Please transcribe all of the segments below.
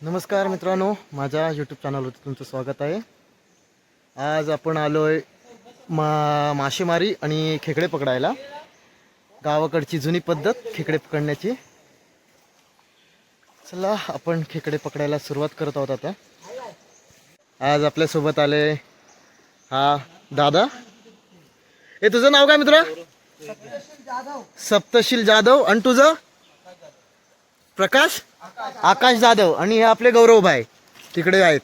नमस्कार मित्रांनो, माझ्या यूट्यूब चॅनलवरती तुमचं स्वागत आहे. आज आपण आलो आहे मासेमारी आणि खेकडे पकडायला. गावाकडची जुनी पद्धत खेकडे पकडण्याची. चला आपण खेकडे पकडायला सुरुवात करत आहोत. आता आज आपल्यासोबत आले हा दादा. हे तुझं नाव काय मित्रा? सप्तशील जाधव. आणि तुझं? प्रकाश आकाश जाधव. आणि हे आपले गौरव भाई तिकडे आहेत,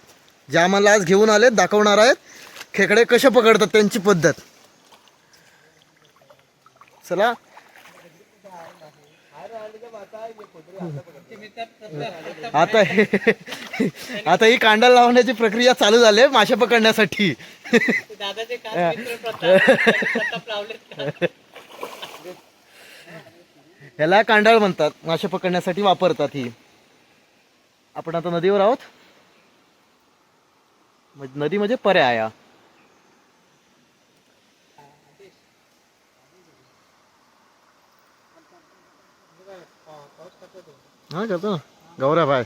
जे आम्हाला आज घेऊन आलेत, दाखवणार आहेत खेकडे कसे पकडतात, त्यांची पद्धत. चला आता ही कांडा लावण्याची प्रक्रिया चालू झाली आहे मासे पकडण्यासाठी. ह्याला कांडाळ म्हणतात, मासे पकडण्यासाठी वापरतात ही. आपण आता नदीवर आहोत. नदी म्हणजे पर्याया. हा करतो ना गौरव भाई.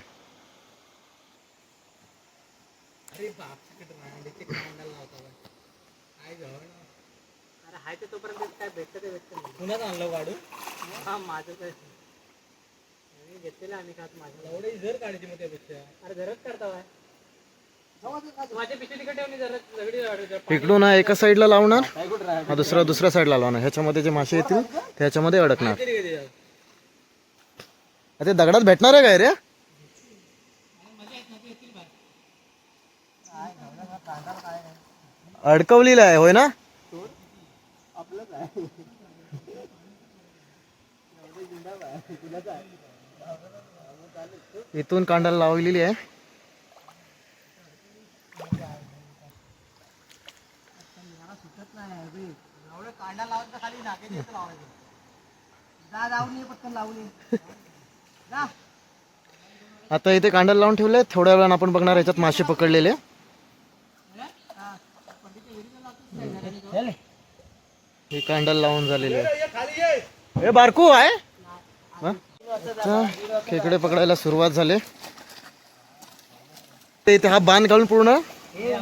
इकडून एका साईडला लावणार, हा दुसऱ्या साईडला लावणार. ह्याच्यामध्ये जे मासे येतील त्याच्यामध्ये अडकणार. ते दगडात भेटणार आहे काय रे? अडकवलेलं आहे होय ना? इथून कांडाला लावलेली आहे. आता इथे कांडाला लावून ठेवले. थोड्या वेळानं आपण बघणार याच्यात मासे पकडलेले. हे कांडाला लावून झालेले. हे बारकू आहे. खेकडे पकडायला सुरुवात झाली. इथे हा बांध घालून पूर्ण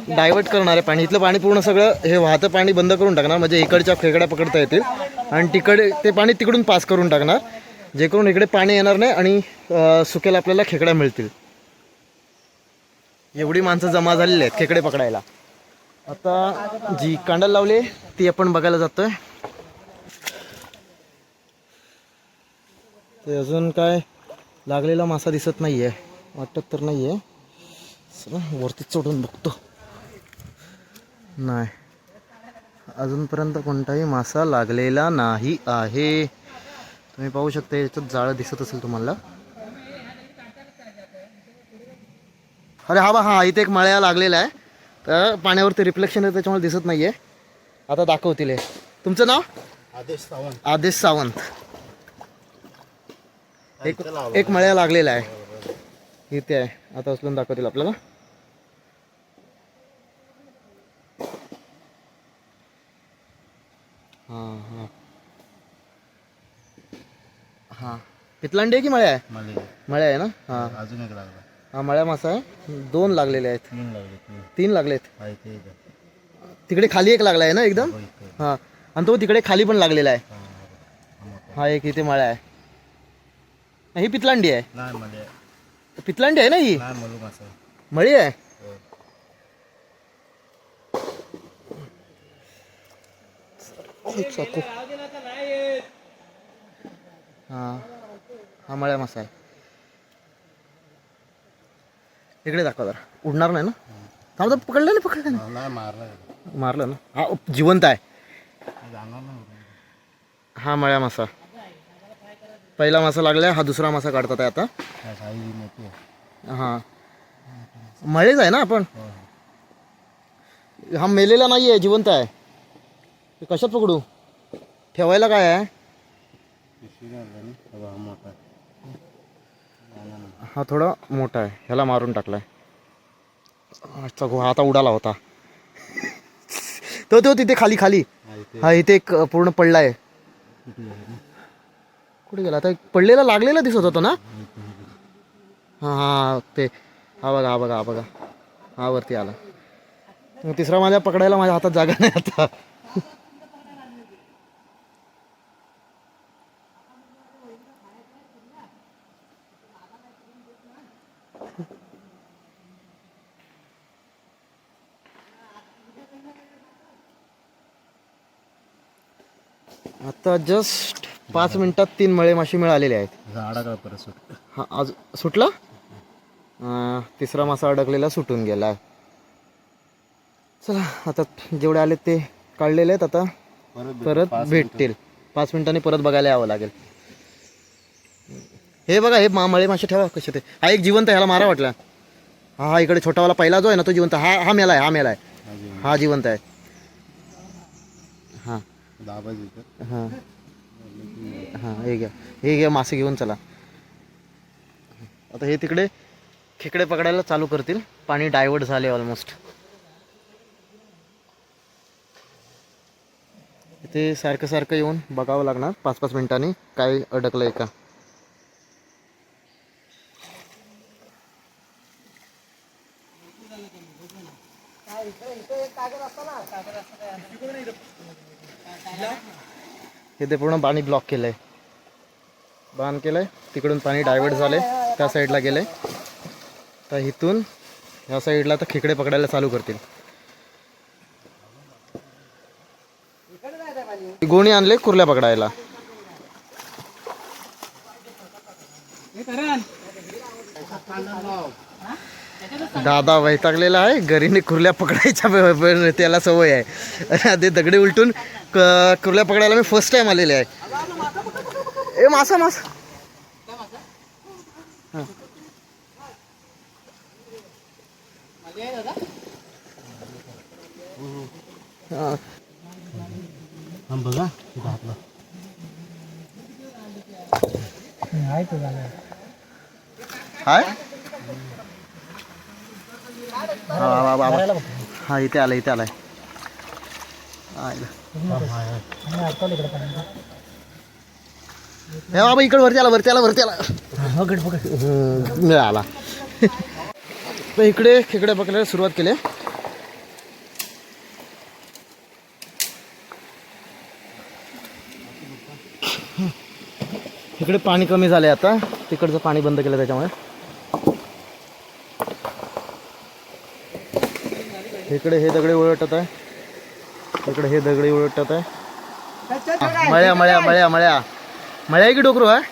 डायव्हर्ट करणार आहे पाणी. इथलं पाणी पूर्ण सगळं हे वाहतं पाणी बंद करून टाकणार, म्हणजे इकडच्या खेकड्या पकडता येतील. आणि तिकडे ते पाणी तिकडून पास करून टाकणार, जे करून इकडे पाणी येणार नाही आणि सुक्याला आपल्याला खेकड्या मिळतील. एवढी माणसं जमा झालेली आहेत खेकडे पकडायला. आता जी कांडाला लावली ती आपण बघायला जातोय. ते अजून काय लागलेला मासा दिसत नाहीये, वाटत तर नाहीये. वरती चढून बघतो. नाही, अजूनपर्यंत कोणताही मासा लागलेला नाही आहे. तुम्ही पाहू शकता, याच्यात जाळं दिसत असेल तुम्हाला. अरे हा हा, इथे एक मळ्या लागलेला आहे. तर पाण्यावरती रिफ्लेक्शन आहे त्याच्यामुळे दिसत नाहीये. आता दाखवतील. तुमचं नाव? आदेश सावंत. आदेश सावंत. एक मळ्या लागलेला आहे इथे आहे. आता उचलून दाखवतील आपल्याला. हां हां हां, पितलांडी आहे की मळ्या आहे? मळ्या आहे ना. हां, अजून एक लागला. हा मळ्या मासा आहे. 2 लागलेले आहेत. 3 लागलेत. तिकडे खाली एक लागला आहे ना एकदम. हां, आणि तो तिकडे खाली पण लागलेला आहे. हा एक इथे मळ्या आहे. ही पितलांडी आहे. पितलांडी आहे ना ही. मळी आहे. हा हा मळ्या मासा आहे. इकडे दाखवा जरा. उडणार नाही ना? थांब, पकडलं ना, पकडलं ना. मारलं ना. हा जिवंत आहे. हा मळ्या मासा. पहिला मासा लागलाय. हा दुसरा मासा काढतात आहे आता. हा मळेच आहे ना आपण. हा मेलेला नाही आहे, जिवंत आहे. कशात पकडू? ठेवायला काय आहे? हा थोडा मोठा आहे. ह्याला मारून टाकलाय. अच्छा, आता उडाला होता तो तिथे खाली खाली. हा इथे एक पूर्ण पडलाय. कुठे गेला आता? पडलेला लागलेला दिसत होता ना. हा हा, ते हा बघा हा बघा हा बघा, हा वरती आला. तिसरा माझ्या पकडायला माझ्या हातात जागा नाही आता. आता जस्ट 5 मिनिटात 3 मळे मासे मिळालेले आहेत. परत सुट. हा आज सुटला. तिसरा मासा अडकलेला सुटून गेला. चला आता जेवढे आले ते काढलेले आहेत. आता परत भेटतील. 5 मिनिटांनी परत बघायला यावं लागेल. हे बघा हे मळे मासे ठेवा कसे ते. हा एक जिवंत, ह्याला मारा वाटला. हा हा इकडे छोटावाला पहिला जो आहे ना तो जिवंत. हा हा मेला आहे, हा मेला आहे, हा जिवंत आहे. हां हां हां हे घ्या, हे घ्या मासे घेऊन चला. आता हे तिकडे खेकडे पकडायला चालू करतील. पाणी डायव्हर्ट झाले ऑलमोस्ट. इथे सारखं सारखं येऊन बघावं लागणार 5-5 मिनिटांनी काय अडकलंय का. इथे पूर्ण पाणी ब्लॉक केलंय, बांध केलंय. तिकडून पाणी डायव्हर्ट झालंय, त्या साईडला गेलंय. तर इथून ह्या साईडला तर खेकडे पकडायला चालू करतील. गोणी आणले कुर्ल्या पकडायला. दादा वैतागलेला आहे. घरीने कुर्ल्या पकडायच्या त्याला सवय आहे. ते दगडे उलटून कुर्ल्या पकडायला मी फर्स्ट टाइम आलेले आहे. ए मासा मासा. बघा हाय हा इथे आलाय, इथे आलाय. हे बाबा इकडे वरती आला, वरती आला, वरती आला. मिळाला. तर इकडे खेकडे पकडायला सुरुवात केली. इकडे पाणी कमी झालंय आता. तिकडचं पाणी बंद केलं त्याच्यामुळे. इकडे हे दगडे उलटत आहे, इकडे हे दगडे उलटत आहे. मळ्या मळ्या मळ्या मळ्या मळ्या की डोकरू आहे.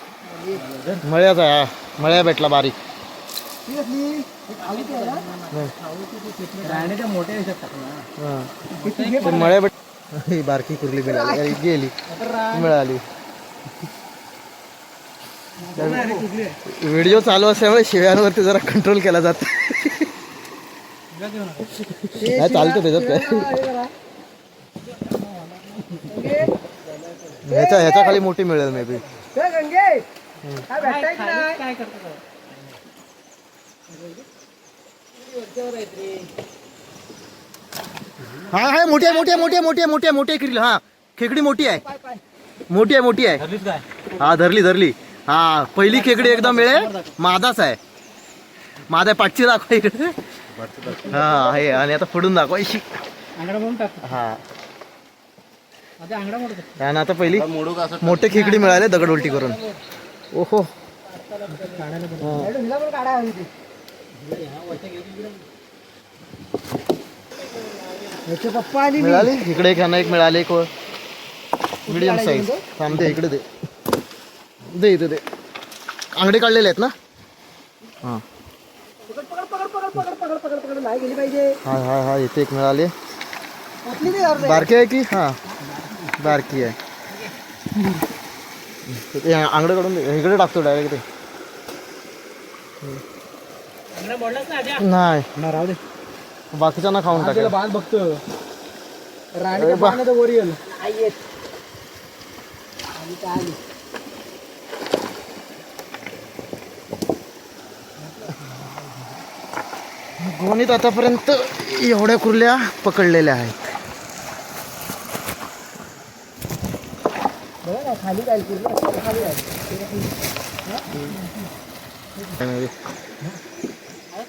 मळ्याचा आहे, मळ्या भेटला बारीक. मळ्या भेट. बारकी कुर्ली मिळाली, गेली मिळाली. व्हिडिओ चालू असल्यामुळे शिव्यांवरती जरा कंट्रोल केला जातो. काय चालतं त्याच्यात काय. ह्याच्या खाली मोठी मिळेल मे बी. हा हा मोठी आहे, मोठी आहे, मोठी आहे, मोठी आहे, मोठी आहे, मोठी आहे किरली. हा खेकडी मोठी आहे, मोठी आहे, मोठी आहे. हा धरली धरली. हा पहिली खेकडी एकदम मिळेल. मादाच आहे, मादा पाठची दाखवा इकडे. हा आहे आणि आता फोडून दाखवायची. हा आणि आता पहिली मोठे खेकडी मिळाले दगड उलटी करून. ओहो मिळाली. इकडे एक ह्यांना एक मिळाले, एक मीडियम साईज. थांबते इकडे दे दे, इथे दे. आंगडे काढलेले आहेत ना. हां हा हा हा इथे एक मिळाले. बारकी आहे की. हां बारकी आहे. आंगडे काढून दे, इकडे टाकतो डायरेक्ट. ते नाही राहू दे, बाकीच्यांना खाऊन टाकेल. बांध बघतो गोणीत आतापर्यंत एवढ्या कुर्ल्या पकडलेल्या आहेत.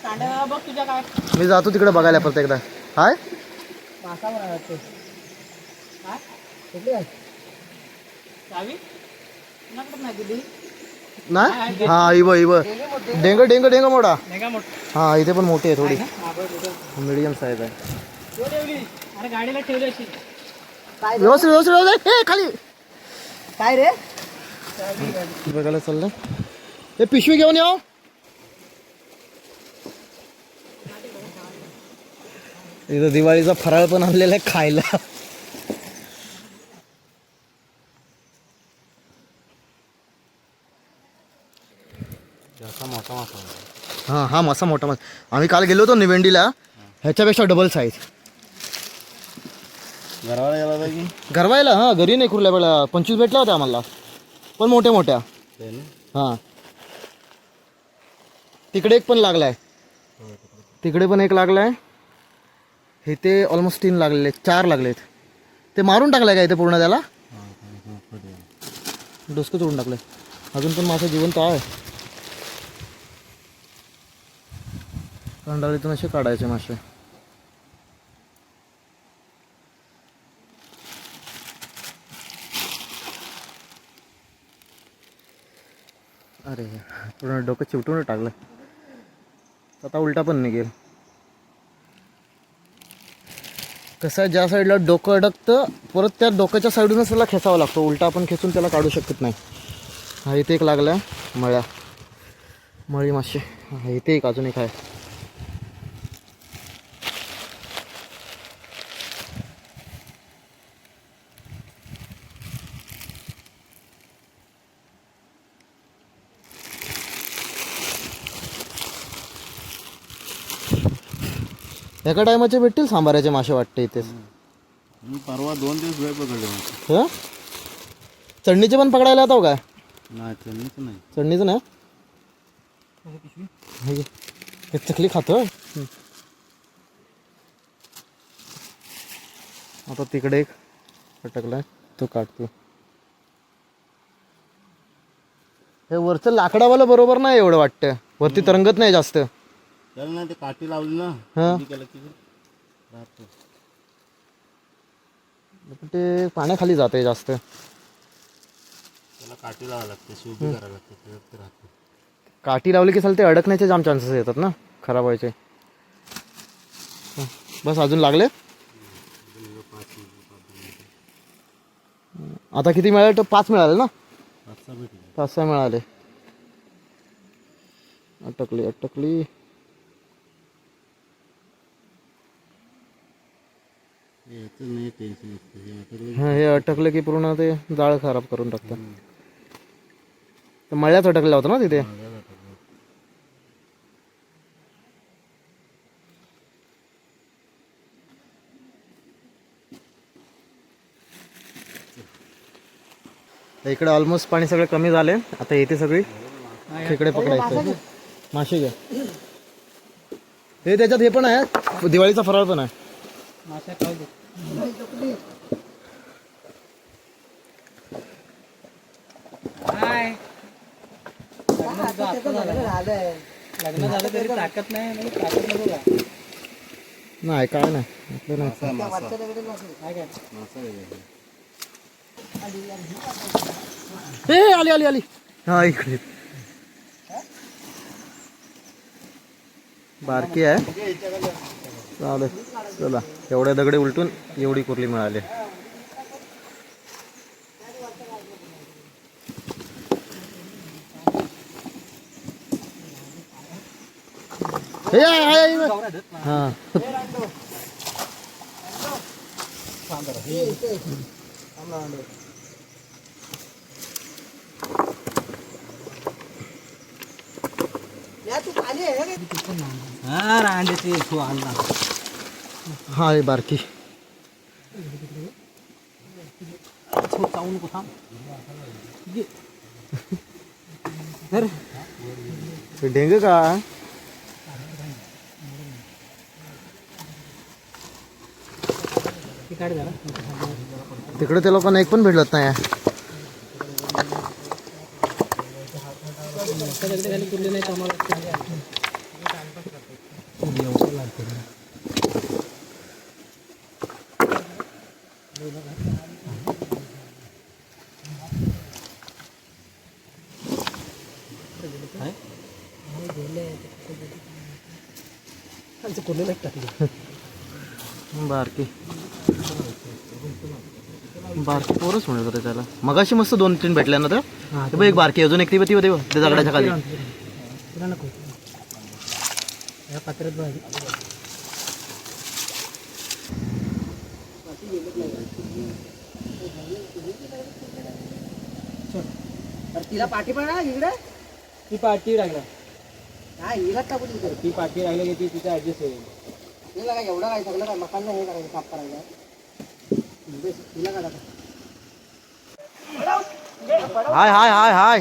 बघ तुझ्या काय मी जातो तिकडे बघायला परत एकदा. हाय मासावर आहे वाटतं. काय कुठली आहे चावी कुणाकडे नाही दिली नाही. हा इव डेंग डेंग डेंग मोठा. नाही का मोठं हा इथे पण मोठी आहे थोडी, हा, बघ, इथं. मीडियम साईज आहे. तो ठेवली अरे गाडीला ठेवली अशी व्यवस्थित व्यवस्थित व्यवस्थित. ए खाली काय रे बघायला चाललं. हे पिशवी घेऊन येऊ. इथं दिवाळीचा फराळ पण आणलेला आहे खायला. जास्त मोठा मासा होता. हा हा मासा मोठा मासा. आम्ही काल गेलो होतो निवेंडीला, ह्याच्यापेक्षा डबल साईज. घराला गेला होता की घरवायला हा घरी नाही कुरल्या वेळा 25 भेटल्या होत्या आम्हाला, पण मोठ्या मोठ्या. ते ना हा तिकडे एक पण लागलाय, तिकडे पण एक लागलाय. हे ते ऑलमोस्ट 3 लागलेले, 4 लागलेत. ते मारून टाकलंय का इथे पूर्ण त्याला, डोसकं तोडून टाकलंय. अजून पण मासा जिवंत आहे. कांडाळीतून असे काढायचे मासे. अरे पूर्ण डोकं चिवटून टाकलं. आता उलटा पण निघेल. कसं आहे, ज्या साईडला डोकं अडकतं परत त्या डोक्याच्या साईडूनच त्याला खेचावं लागतो. उलटा आपण खेचून त्याला काढू शकत नाही. हा इथे एक लागला आहे मळ्या, मळी मासे. हा इथे एक अजून एक आहे. एका टायमाचे भेटतील सांबाराचे मासे वाटते इथेच. मी परवा 2 दिवस वेळ पकडले मासे. हं चढणीचे पण पकडायला येतो काय? नाही त्यांनीच नाही. चढणीचं नाही. हे घे. हे चकली खातो. आता तिकडे एक अटकलाय, तो काढतो. हे वरचं लाकडावाला बरोबर नाही एवढं वाटतं, वरती तरंगत नाही जास्त. त्याला नाही ते काठी लावली ना, हा. ती केलं की राहतो. ते पाण्याखाली जाते जास्त. त्याला काठी लावायला लागते, शिवबी करायला लागते, त्याच्यात ते राहतो. काठी लावली की चालते, अडकण्याचे जाम चान्सेस येतात ना, खराब व्हायचे. बस अजून लागले. आता किती मिळाले? 5 मिळाले ना. 5-6 मिळाले. अटकली अटकली. नाही टेन्शन नसतं. हा हे अटकलं की पूर्ण ते जाळ खराब करून टाकतं. तर मळ्यात अटकला होता ना तिथे. इकडे ऑलमोस्ट पाणी सगळं कमी झाले. आता येते सगळी खेकडे पकडायचे. मासे घ्या. हे त्याच्यात हे पण आहे, दिवाळीचा फराळ पण आहे. मासे खाऊ दे. काय लग्न झालं तरी ताकद नाही, ताकद नको का? नाही काय नाही आपलं नाही. काय काय ए आली आली आली. हा इकडे बारकी आहे. चालेल चला. एवढ्या दगडे उलटून एवढी कुर्ली मिळाली. हे हा हा रांडेची तू आणला. हा हे बारकी. चावू नको थांब. डेंग का तिकडे त्या लोकांना एक पण भेटत नाही. बारकी बारकी पोरच म्हणत होते त्याला. मगाशी मस्त 2-3 भेटल्या ना तर. ते बघ एक बारकी अजून एक ती बघ ते दगडाच्या खाली. नको या पात्रात बघ. तिला पाठी पण ना इकडे ती पाठी राहिला हा हिला टाकू तिकडे ती पाठी राहिला की ती तिथे ऍडजस्ट होईल. तिला काय एवढं काय सगळं काय मकान हे करायचं साफ करायचं तिला काय टाका हाय हाय हाय हाय.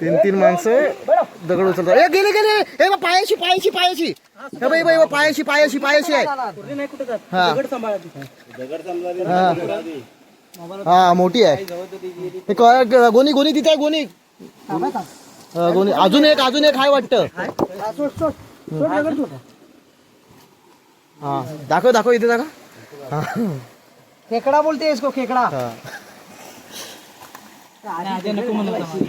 3 माणसं दगड उचलतात. ए गेले गेले. ए बा पायाशी पायाशी पायाशी. हे बाई बाई पायाशी पायाशी पायाशी आहे. नाही कुठे जात हा दगड सांभाळा तिथे. हा मोठी आहे. हे गोणी गोणी तिथे आहे गोणी. गोणी अजून एक हाय वाटतं. हा दाखव दाखव इथे दाखव. हा. खेकडा बोलते इसको खेकडा हा. आधी नको म्हणत होता.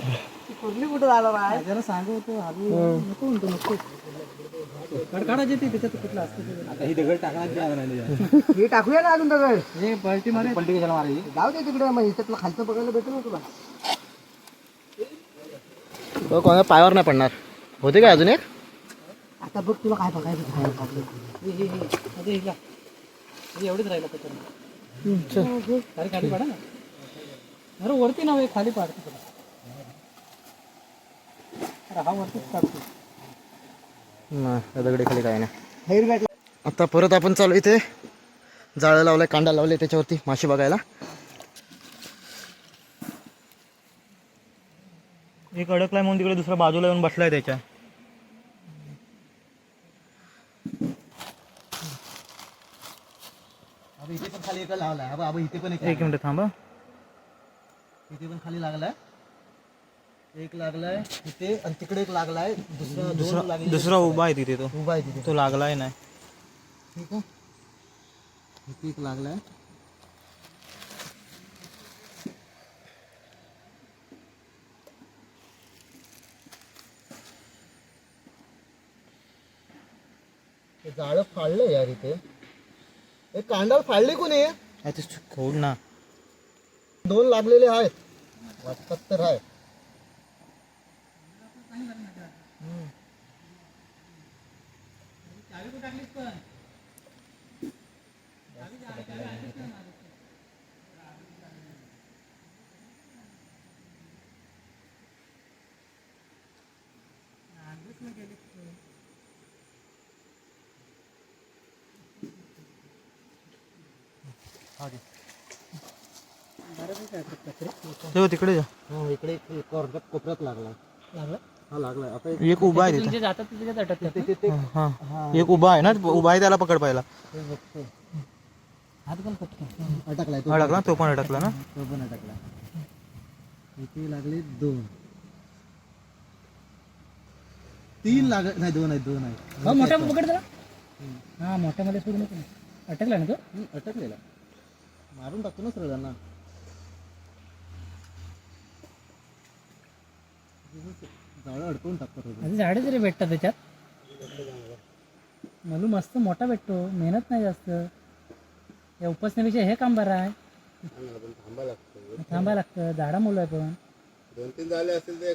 कुर्ली कुठं झालं बाय त्याला सांगू होतो नको म्हणतो नको कडकाडाचे ते त्याच्यात कुठलं असतं आता ही दगड टाकणार हे टाकूया ना अजून दगड हे पलटी मारे पलटी कशाला मारायची. जाऊ दे तिकडे मग इथं तुला खालचं बघायला भेटेल ना तुला तो कोणा पायावर नाही पडणार. होते काय अजून एक. आता बघ तुला काय बघायचं एवढंच राहिलं पत्र खाली खाली पाडा ना. अरे वरती नाव आहे खाली पाडतो तुला. अरे हा वरतीच काढतो. नाही दगडी खाली काय नाही. हेर भेटला आता परत आपण चालू इथे जाळं लावलंय कांदा लावले त्याच्यावरती माशी बघायला. एक अडकलाय म्हणून तिकडे दुसऱ्या बाजूला येऊन बसलाय त्याच्या. इथे पण खाली एक लावलाय. बाबा इथे पण एक मिनिट थांबा. इथे पण खाली लागलाय. एक लागलाय इथे आणि तिकडे एक लागलाय. दुसरा उभा आहे तिथे तो उभा आहे तिथे. तो लागलाय नाही. ठीक आहे इथे एक लागलाय. जाळं फाडलंय यार इथे. एक कांदा फाडले कोणी. खोड ना 2 लागलेले आहेत वाटतात तर आहे. तेव्हा तिकडे जा. इकडे कोपऱ्यात लागलाय. हा लागलाय. आता एक उभा आहे तिथे. जातात तिथे अटकतात हा एक उभा आहे ना. उभा आहे त्याला पकड पाहिला. हात पण पटकन अटकलाय तो. अडकला तो पण अडकला ना. तो पण अटकला. इथे लागले 2 3 लागत नाही. 2 आहेत 2 आहेत. हा मोठा पकड जरा. हा मोठ्यामध्ये सोडून नको. अटकला ना तो. अटकलेला मारून टाकतो ना सरळ त्यांना. जाळं अडकवून टाकतात. आधी झाडे तरी भेटतात त्याच्यात. मलू मस्त मोठा भेटतो. मेहनत नाही जास्त. या उपसण्यापेक्षा हे काम बरं आहे. थांबा लागतं. झाडा मुलं आहे पण 2-3 झाले असेल ते.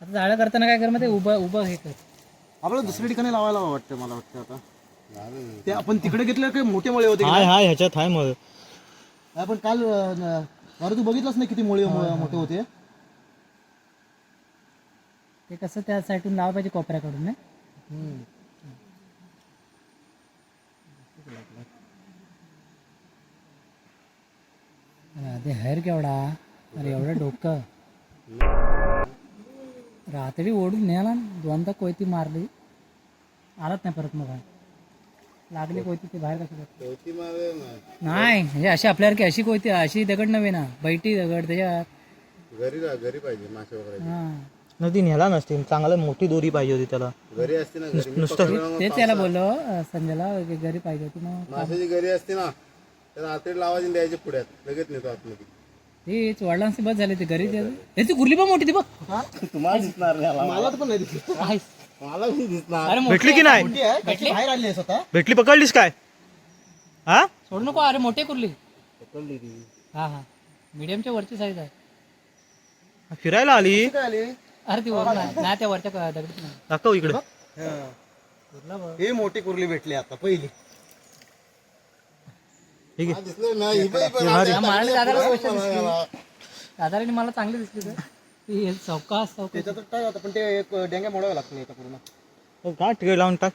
आता जाळं करताना काय कर मग ते उभं हे कर. आपल्याला दुसऱ्या ठिकाणी लावायला वाटतं. मला वाटतं आता ते आपण तिकडे घेतलं काही मोठे मुळे होते. हाय ह्याच्यात हाय मग. आपण काल अरे तू बघितलंच नाही किती मुळे मोठे होते. ते कसं त्या साईडून लावा पाहिजे कोपऱ्याकडून नाही. अरे हैर केवढा. अरे एवढं डोकं. रात्री ओढून न्याला. 2दा कोयती मारली. आलाच नाही परत मग. लागली कोयती ती बाहेर कसं जाते? शेवटी मारे ना. नाही म्हणजे अशी आपल्यासारखी अशी कोयती अशी दगड नव्हे ना बैठी दगड त्याच्यात घरी पाहिजे मासे वगैरे. हा नाही ती न्याला नसते, चांगलं मोठी दोरी पाहिजे होती त्याला. घरी असते ना घरी. मी नुसतं पकडलं मग तेच त्याला बोललो संजयला की घरी पाहिजे होती मग माशाची घरी असते ना तर आतडी लावायची आणि द्यायची पुढ्यात लगेच नेतो आतमध्ये. तेच वडिलांची बस झाली ती घरी ती कुर्ली पण मोठी ती बघ तुम्हाला दिसणार नाही मला तर पण नाही दिसली. आहेस. मला नाही दिसणार. अरे मोठी भेटली की नाही? मोठी भेटली बाहेर आणली आहे स्वतः. भेटली, पकडलीस काय? हा सोडू नको अरे मोठी कुर्ली पकडली ती. हा हा मीडियमच्या वरची साईज आहे फिरायला आली. काय आली? अरे ती वर नाही त्या वरच्या दगडीत नाही दाखव इकडे. कुर्ला बघ. ही मोठी कुर्ली भेटली आता पहिली. ठीक आहे. हा, दिसलं नाही. ही बाई बघ, हा, मला दादाला मला question दिसली. याला. दादाने मला चांगली दिसली तर ती चौका त्याच्यात काय होतं पण ते एक डेंग्या मोडावं लागतं नाही पूर्ण. काय तिकडे लावून टाक.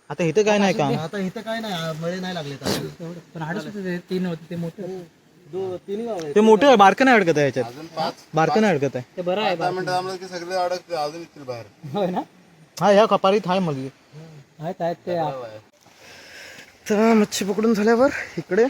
आता इथं काय नाही का? आता इथं काय नाही, मळे नाही लागले. पण आडच होते ते, तीन होते ते मोठे तिन्ही गाव ते मोठे बारकं नाही अडकत आहे याच्यात. अजून 5 बारकं नाही अडकत आहे. ते बरं आहे 10 मिनिटं थांबलं की सगळे अडकते अजून येतील बाहेर. होय ना हा ह्या कपारीत आहे मग. आहेत ते तर मच्छी पकडून झाल्यावर इकडे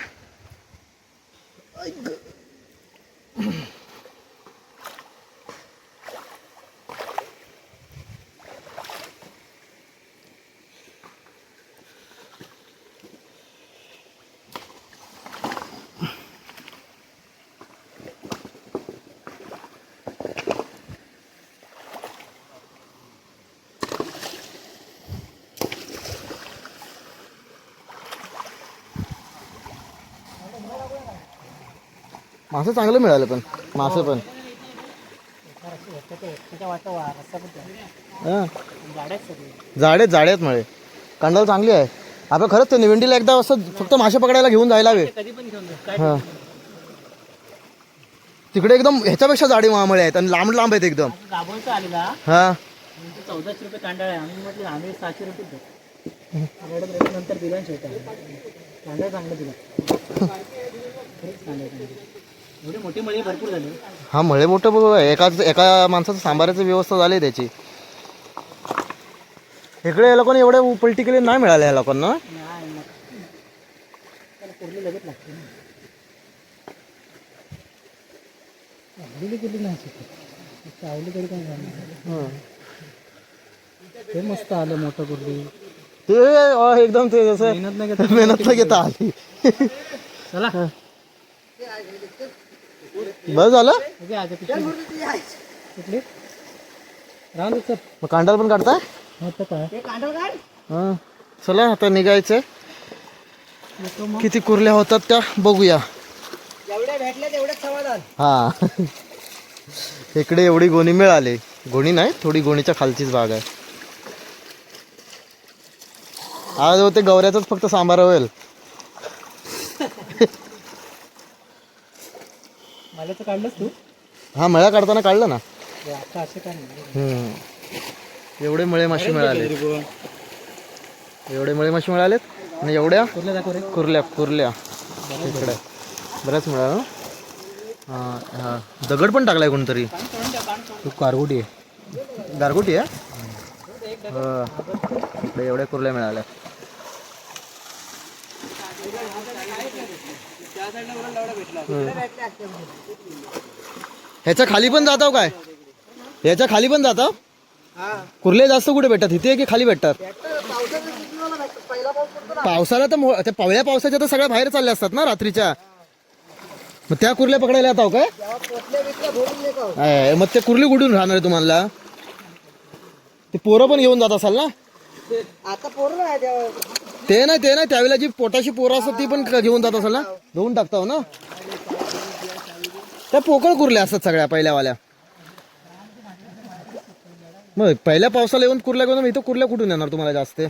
मासे चांगलं मिळालं पण मासे पण त्याच्या वाटा रस्ता पण हा. गाड्याच सगळे जाडेत मळे. कांडाला चांगली आहे. आपण खरंच ते निवंडीला एकदा असं फक्त मासे पकडायला घेऊन जायला हवे. कधी पण घेऊन जा काय हा तिकडे एकदम ह्याच्यापेक्षा जाडी मळे आहेत आणि लांब लांब आहेत एकदम. गाभोळचा आलेला हा 1400 रुपये कांडाळ आहे. आम्ही म्हटलं आम्ही 600 रुपये देतो नंतर दिला शेवटा कांडाळ चांगलं दिला खरंच कांडाळ एवढे मोठे मळे भरपूर झाले. हा मळे मोठं बघ. एका माणसाचं सांबाराची व्यवस्था झाली त्याची. इकडे या लोकांना एवढे पलटी केले नाही मिळाले या लोकांना. नाही त्याला कुर्ली लगेच लागते ना चावली कुठली नाही शकत चावली तरी काय झालं ते मस्त आलं मोठं कुर्ली ते एकदम ते जसं मेहनत नाही घेत मेहनत नाही घेता आली. चला बस झालं. कुठली राहून दे चल मग कांडाल पण काढताय. होतं काय हा चला आता निघायचंय. किती कुर्ल्या होतात त्या बघूया. जेवढ्या भेटल्या तेवढ्याच समाधान. हा इकडे एवढी गोणी मिळाली. गोणी नाही, थोडी गोणीच्या खालचीच भाग आहे. आज होते गवऱ्याच फक्त सांबार होईल. मला तर काढलंस तू हा मळा काढताना काढलं ना. आता असं काय नाही एवढे मळे मासे मिळाले. एवढे मळे मासे मिळालेत आणि एवढ्या कुर्ल्या दाखव रे कुर्ल्या इकडे बऱ्याच मिळालं. हा हा दगड पण टाकलाय कोणतरी. तू कारगुटी आहे गारगोटी आहे. इकडे एवढ्या कुर्ल्या मिळाल्या. ह्याच्या खाली पण जाताव काय? ह्याच्या खाली पण जाताव. कुर्ले जास्त कुठे भेटतात, इथे की खाली भेटतात? पावसाला तर त्या पवळ्या पावसाच्या तर सगळ्या बाहेर चालल्या असतात ना रात्रीच्या. मग त्या कुर्ल्या पकडायला येताव काय? मग ते कुर्ली कुठून राहणार तुम्हाला? ते पोरं पण घेऊन जात असाल ना. आता पोरं नाही ते नाही त्यावेळेला जी पोटाशी पोरं असतात ती पण घेऊन जात असाल ना. धुवून टाकताव ना. त्या पोकळ कुर्ल्या असतात सगळ्या पहिल्यावाल्या. मग पहिल्या पावसाला येऊन कुर्ल्या घेऊन इथं कुर्ल्या कुठून येणार तुम्हाला जास्त?